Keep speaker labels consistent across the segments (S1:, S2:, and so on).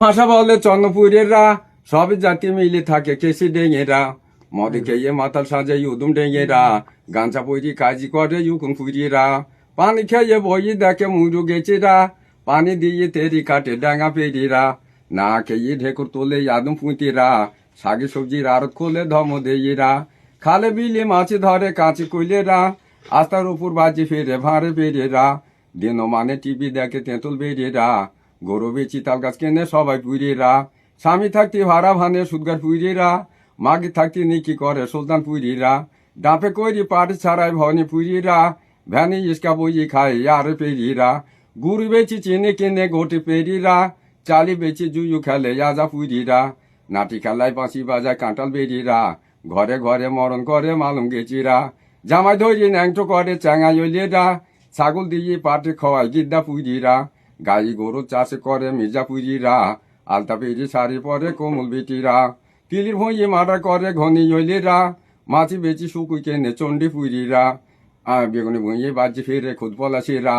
S1: ভাষা বলে চন্দ্রপুরেরা সব জাতি মিলে থাকে কেসি ডেঙেরা মদে খেয়ে মাতাল সাজে উদুম ডেঙেরা গাঞ্জা পৈরি কাজি করে ইউকুন পুরিরা পানি খেয়ে বই দেখে মুরু গেছিরা পানি দিয়ে তেরি কাটে ডাঙা পেরিরা না খেয়ে ঢেকুর তোলে আদম পুঁতিরা শাকে সবজির আড়ত খোলে ধম দেইরা খালে বিলে মাছ ধরে কাঁচি কইলেরা আস্তার উপর বাজি ফেরে ভাঁড়ে বেরিয়েরা দিন মানে টিভি দেখে তেঁতুল বেরিয়েরা গরু বেচি তাল গাছ কেনে সবাই পুইরেরা স্বামী থাকতে ভাড়া ভানে সুদগার পুইরেরা মাগি থাকতে নিকি করে সুলতান পুইরেরা ডাঁপে কইরি পাট ছাড়াই ভনে পুইরেরা ভ্যানে ইস্কা বই খায় আর পেরিরা গুড় বেচি চিনে কিনে গোটে পেরিরা চালি বেচি জুয়ু খেলে আজা পুইরেরা নাটি খেলায় বাঁশি বাজায় কাঁটাল বেরিরা ঘরে ঘরে মরণ করে মালুম গেছিরা জামাই ধরি ন্যাংটো করে চ্যাঙাই ওইলেরা ছাগল দিয়ে পাটে খাওয়ায় গিদ্দা পুইরেরা গাই গরু চাষ করে মির্জাপুরিরা আলতা পেরি শাড়ি পরে কোমল বেটিরা কিলির ভুঁইয়ে মারা করে ঘনি ইলেরা মাছি বেচি শুকুই কেনে চণ্ডী পুরিরা বেগুনি ভুঁইয়ে বাজি ফেরে খুদ পলাশিরা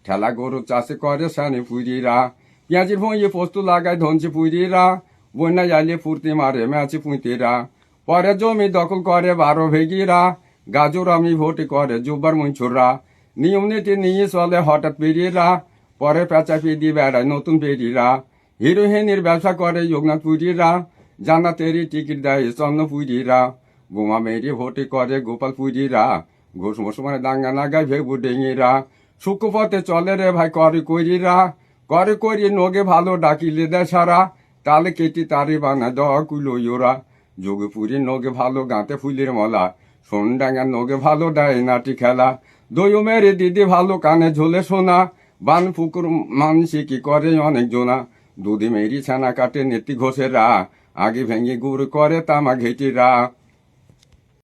S1: ঠেলা গরু চাষে করে সানি পুরিরা পেঁয়াজির ভুঁইয়ে পোস্ত লাগায় ধনচি পুরিরা বন্যা আইলে ফুর্তি মারে ম্যাচি পুঁতিরা পরে জমি দখল করে 12 ভেগিরা গাজর আমি ভোটে করে জুব্বার মুঞ্ছুররা নিয়ম নীতি নিয়ে চলে হঠাৎ পেরিয়েরা পরে পেঁচা পেরিয়ে বেড়ায় নতুন পেরিরা হিরোহিনীর ব্যবসা করে যোগনাথ পুরীরা জান্নাতেরই টিকিট দেয় চন্দ্রপুরীরা বোমা মেরে ভোটে করে গোপাল পুরীরা ঘুষ মুসলমানে দাঙ্গা নাগায় ভেবু ডেঙিরা শুক্রপথে চলে রে ভাই করে করিরা করে করি নগে ভালো ডাকিলে দেয় সারা তালে কেটি তারে বানা দেওয়া কুলোরা যোগপুরীর নগে ভালো গাঁতে ফুলের মলা সোন ডাঙ্গার নগে ভালো দেয় নাটি খেলা দই মেরে দিদি ভালো কানে ঝোলে শোনা বান পুকুর মানসি কি করে অনেক জনা দুধি মেরি ছানা কাটে নেতি ঘোষেরা আগে ভেঙে গুড় করে তামা ঘেটিরা